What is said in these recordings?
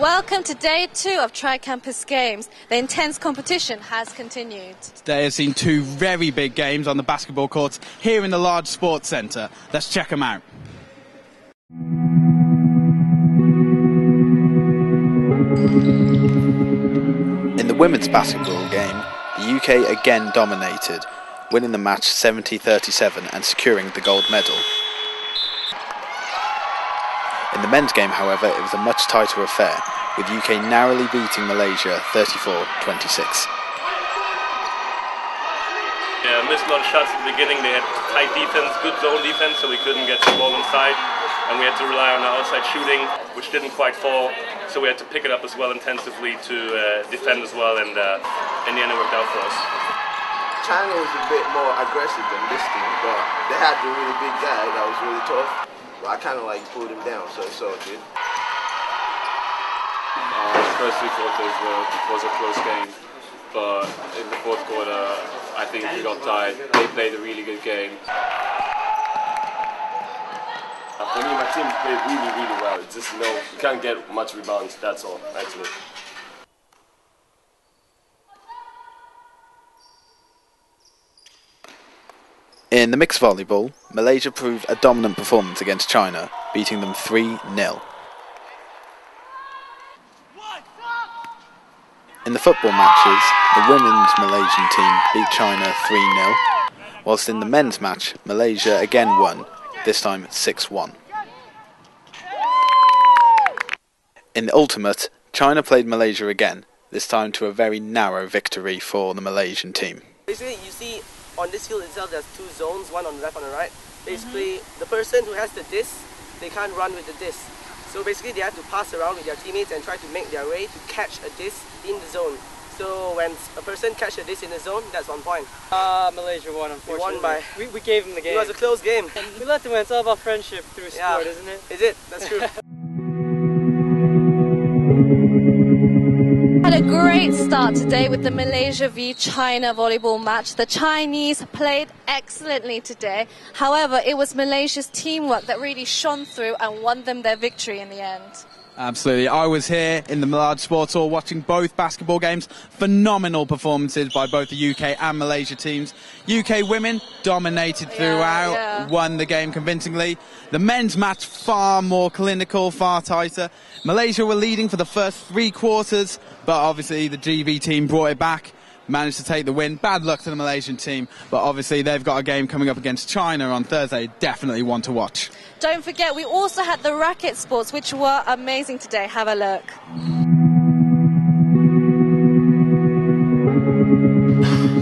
Welcome to day 2 of Tri-Campus Games. The intense competition has continued. Today has seen two very big games on the basketball courts here in the large sports centre. Let's check them out. In the women's basketball game, the UK again dominated, winning the match 70-37 and securing the gold medal. In the men's game, however, it was a much tighter affair, with UK narrowly beating Malaysia 34-26. Yeah, missed a lot of shots at the beginning. They had tight defense, good zone defense, so we couldn't get the ball inside. And we had to rely on our outside shooting, which didn't quite fall. So we had to pick it up as well intensively to defend as well, and in the end it worked out for us. China was a bit more aggressive than this team, but they had a really big guy that was really tough. But I kind of like pulled him down, so it's all good. First 3 quarters was a close game, but in the fourth quarter I think we got tired. They played a really good game. For me, my team played really well. It's just, you can't get much rebounds, that's all, actually. In the mixed volleyball, Malaysia proved a dominant performance against China, beating them 3-0. In the football matches, the women's Malaysian team beat China 3-0, whilst in the men's match, Malaysia again won, this time 6-1. In the ultimate, China played Malaysia again, this time to a very narrow victory for the Malaysian team. Basically, you see on this field itself there's 2 zones, one on the left, on the right. Basically, the person who has the disc, they can't run with the disc. So basically they have to pass around with their teammates and try to make their way to catch a disc in the zone. So when a person catches a disc in the zone, that's on point. Malaysia won, unfortunately. We won by... We gave them the game. It was a close game. We let them win. It's all about friendship through sport, isn't it? Is it? That's true. Had a great start today with the Malaysia v China volleyball match. The Chinese played excellently today. However, it was Malaysia's teamwork that really shone through and won them their victory in the end. Absolutely. I was here in the large sports hall watching both basketball games. Phenomenal performances by both the UK and Malaysia teams. UK women dominated throughout, won the game convincingly. The men's match far more clinical, far tighter. Malaysia were leading for the first 3 quarters, but obviously the GB team brought it back, managed to take the win. Bad luck to the Malaysian team, but obviously they've got a game coming up against China on Thursday. Definitely one to watch. Don't forget, we also had the racket sports, which were amazing today. Have a look.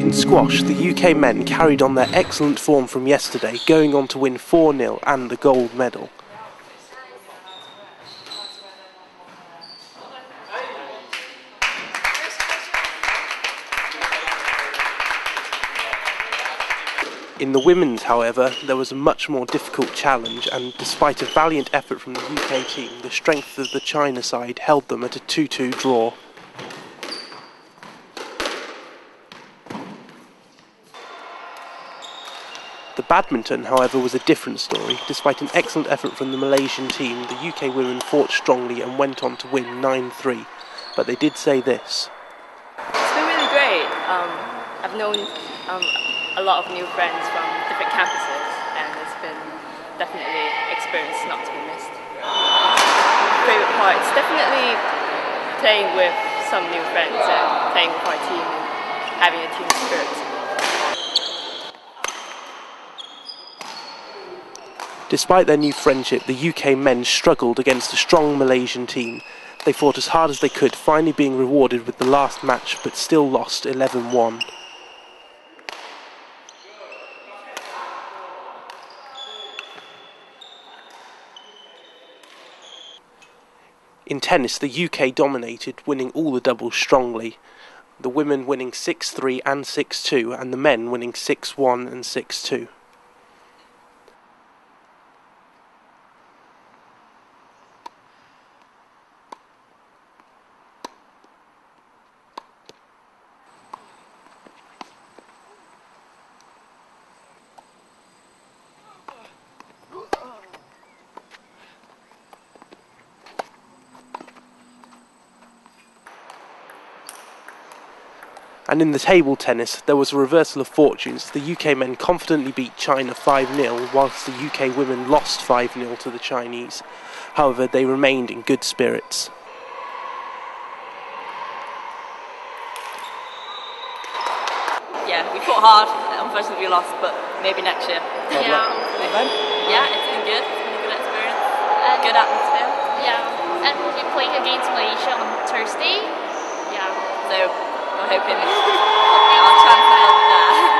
In squash, the UK men carried on their excellent form from yesterday, going on to win 4-0 and the gold medal. In the women's, however, there was a much more difficult challenge, and despite a valiant effort from the UK team, the strength of the China side held them at a 2-2 draw. The badminton, however, was a different story. Despite an excellent effort from the Malaysian team, the UK women fought strongly and went on to win 9-3. But they did say this. It's been really great. I've known a lot of new friends from different campuses, and it's been definitely an experience not to be missed. Favourite parts, definitely playing with some new friends and playing with our team and having a team spirit. Despite their new friendship, the UK men struggled against a strong Malaysian team. They fought as hard as they could, finally being rewarded with the last match, but still lost 11-1. In tennis, the UK dominated, winning all the doubles strongly. The women winning 6-3 and 6-2, and the men winning 6-1 and 6-2. And in the table tennis, there was a reversal of fortunes. The UK men confidently beat China 5-0, whilst the UK women lost 5-0 to the Chinese. However, they remained in good spirits. Yeah, we fought hard. Unfortunately, we lost, but maybe next year. Yeah. Yeah, it's been good. It's been a good experience. Good atmosphere. Yeah, and we'll be playing against Malaysia on Thursday. Yeah. So we're hoping our chances are there.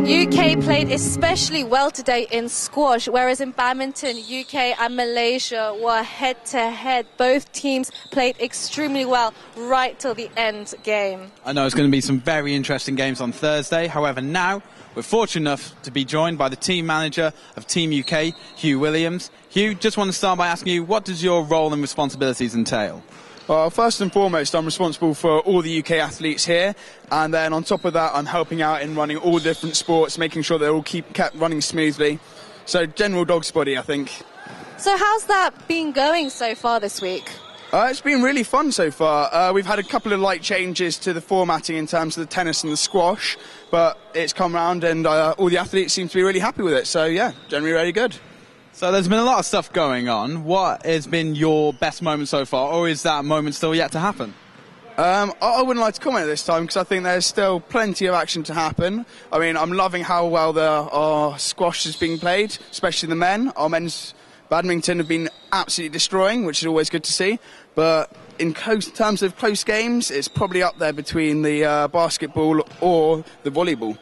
UK played especially well today in squash, whereas in badminton, UK and Malaysia were head-to-head. Both teams played extremely well right till the end game. I know it's going to be some very interesting games on Thursday. However, now we're fortunate enough to be joined by the team manager of Team UK, Hugh Williams. Hugh, just want to start by asking you, what does your role and responsibilities entail? Well, first and foremost, I'm responsible for all the UK athletes here, and then on top of that, I'm helping out in running all the different sports, making sure they all kept running smoothly. So, general dog's body, I think. So how's that been going so far this week? It's been really fun so far. We've had a couple of light changes to the formatting in terms of the tennis and the squash, but it's come round and all the athletes seem to be really happy with it. So, yeah, generally really good. So there's been a lot of stuff going on. What has been your best moment so far, or is that moment still yet to happen? I wouldn't like to comment at this time because I think there's still plenty of action to happen. I mean, I'm loving how well our squash is being played, especially the men. Our men's badminton have been absolutely destroying, which is always good to see. But in terms of close games, it's probably up there between the basketball or the volleyball.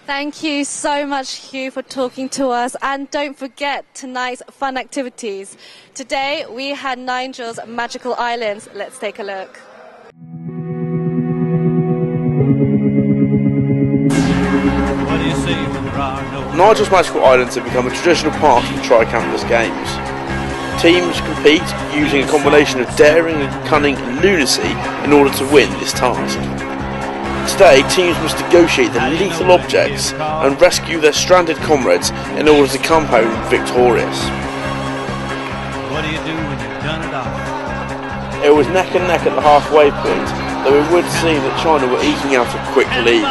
Thank you so much, Hugh, for talking to us. And don't forget tonight's fun activities. Today we had Nigel's Magical Islands. Let's take a look. Nigel's Magical Islands have become a traditional part of the Tri-Campus Games. Teams compete using a combination of daring, cunning and lunacy in order to win this task. Today, teams must negotiate the lethal objects and rescue their stranded comrades in order to come home victorious. What do you do when you've done it all? It was neck and neck at the halfway point, though it would seem that China were eking out a quick lead.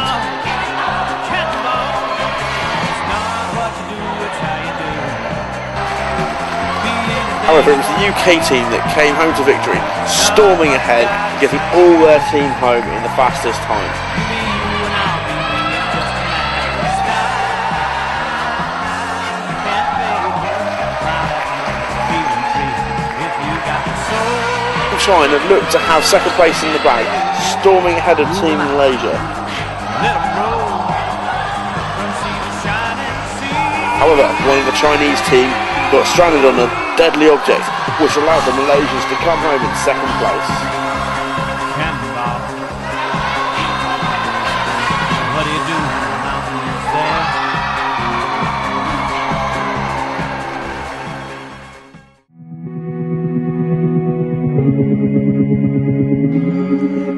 However, it was the UK team that came home to victory, storming ahead, getting all their team home in the fastest time. China looked to have second place in the bag, storming ahead of Team Malaysia. However, one of the Chinese team got stranded on a deadly object, which allowed the Malaysians to come home in second place. What do you do when the mountain is there?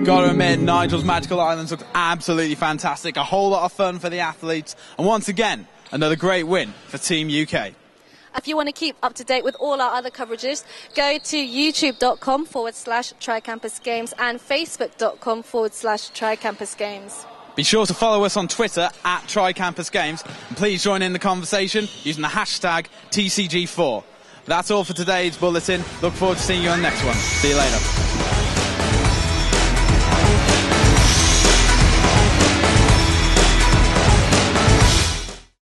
Gotta admit, Nigel's Magical Islands looked absolutely fantastic. A whole lot of fun for the athletes. And once again, another great win for Team UK. If you want to keep up to date with all our other coverages, go to youtube.com/TriCampus Games and facebook.com/TriCampus Games. Be sure to follow us on Twitter @TriCampus Games, and please join in the conversation using the hashtag TCG4. That's all for today's bulletin. Look forward to seeing you on the next one. See you later.